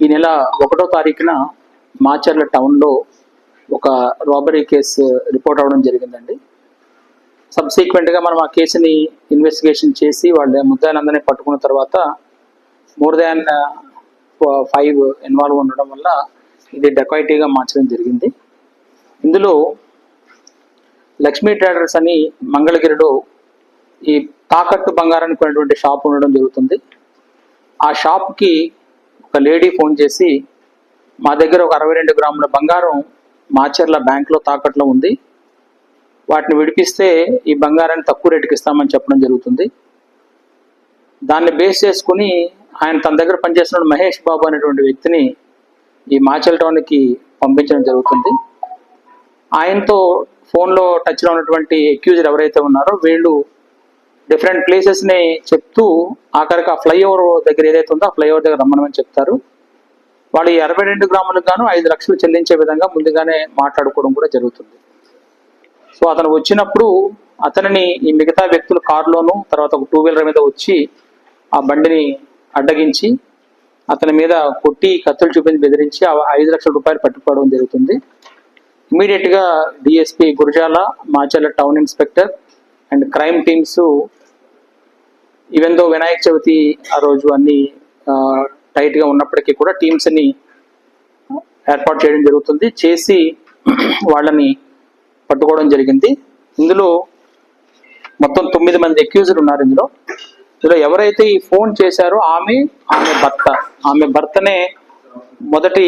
ఈ నెల 1వ తారీఖున మాచర్ల టౌన్లో ఒక రాబరీ కేసు రిపోర్ట్ అవ్వడం జరిగిందండి. సబ్సీక్వెంట్గా మనం ఆ కేసుని ఇన్వెస్టిగేషన్ చేసి వాళ్ళ ముద్దాయిలందరినీ పట్టుకున్న తర్వాత మోర్ దాన్ 5 ఇన్వాల్వ్ ఉండడం వల్ల ఇది డెకాయిటీగా మార్చడం జరిగింది. ఇందులో లక్ష్మీ ట్రేడర్స్ అని మంగళగిరిలో ఈ తాకట్టు బంగారానికి కొన్నటువంటి షాప్ ఉండడం జరుగుతుంది. ఆ షాప్కి ఒక లేడీ ఫోన్ చేసి మా దగ్గర ఒక 62 గ్రాముల బంగారం మాచర్ల బ్యాంక్లో తాకట్లో ఉంది, వాటిని విడిపిస్తే ఈ బంగారాన్ని తక్కువ రేటుకి ఇస్తామని చెప్పడం జరుగుతుంది. దాన్ని బేస్ చేసుకుని ఆయన తన దగ్గర పనిచేస్తున్న మహేష్ బాబు అనేటువంటి వ్యక్తిని ఈ మాచర్ల టౌన్కి పంపించడం జరుగుతుంది. ఆయనతో ఫోన్లో టచ్లో ఉన్నటువంటి అక్యూజర్ ఎవరైతే ఉన్నారో వీళ్ళు డిఫరెంట్ ప్లేసెస్ని చెప్తూ ఆఖరికి ఆ ఫ్లైఓవర్ దగ్గర ఏదైతే ఉందో ఆ ఫ్లైఓవర్ దగ్గర రమ్మనమని చెప్తారు. వాళ్ళు 62 గ్రాములకు గాను 5 లక్షలు చెల్లించే విధంగా ముందుగానే మాట్లాడుకోవడం కూడా జరుగుతుంది. సో అతను వచ్చినప్పుడు అతనిని ఈ మిగతా వ్యక్తులు కారులోను తర్వాత ఒక 2 వీలర్ మీద వచ్చి ఆ బండిని అడ్డగించి అతని మీద కొట్టి కత్తులు చూపించి బెదిరించి ఆ 5 లక్షల రూపాయలు పట్టుకోవడం జరుగుతుంది. ఇమీడియట్గా DSP Gurazala, Macherla town inspector and crime teams even though Vinayaka Chavithi ఆ రోజు అన్ని టైట్గా ఉన్నప్పటికీ కూడా టీమ్స్ని ఏర్పాటు చేయడం జరుగుతుంది. చేసి వాళ్ళని పట్టుకోవడం జరిగింది. ఇందులో మొత్తం 9 మంది అక్యూజర్ ఉన్నారు. ఇందులో ఎవరైతే ఈ ఫోన్ చేశారో ఆమె భర్తనే మొదటి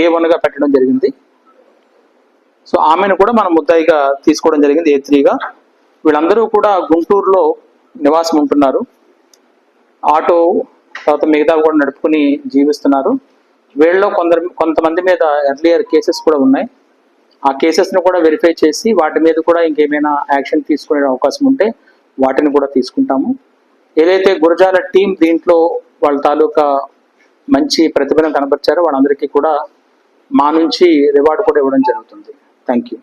A1గా పెట్టడం జరిగింది. సో ఆమెను కూడా మనం ముద్దాయిగా తీసుకోవడం జరిగింది A3గా. వీళ్ళందరూ కూడా గుంటూరులో నివాసం ఉంటున్నారు. ఆటో తర్వాత మిగతా కూడా నడుపుకుని జీవిస్తున్నారు. వీళ్ళలో కొంతమంది మీద ఎర్లియర్ కేసెస్ కూడా ఉన్నాయి. ఆ కేసెస్ను కూడా వెరిఫై చేసి వాటి మీద కూడా ఇంకేమైనా యాక్షన్ తీసుకునే అవకాశం ఉంటే వాటిని కూడా తీసుకుంటాము. ఏదైతే గురజాల టీం దీంట్లో వాళ్ళ తాలూకా మంచి ప్రతిభను కనబరిచారో వాళ్ళందరికీ కూడా మా నుంచి రివార్డు కూడా ఇవ్వడం జరుగుతుంది. Thank you.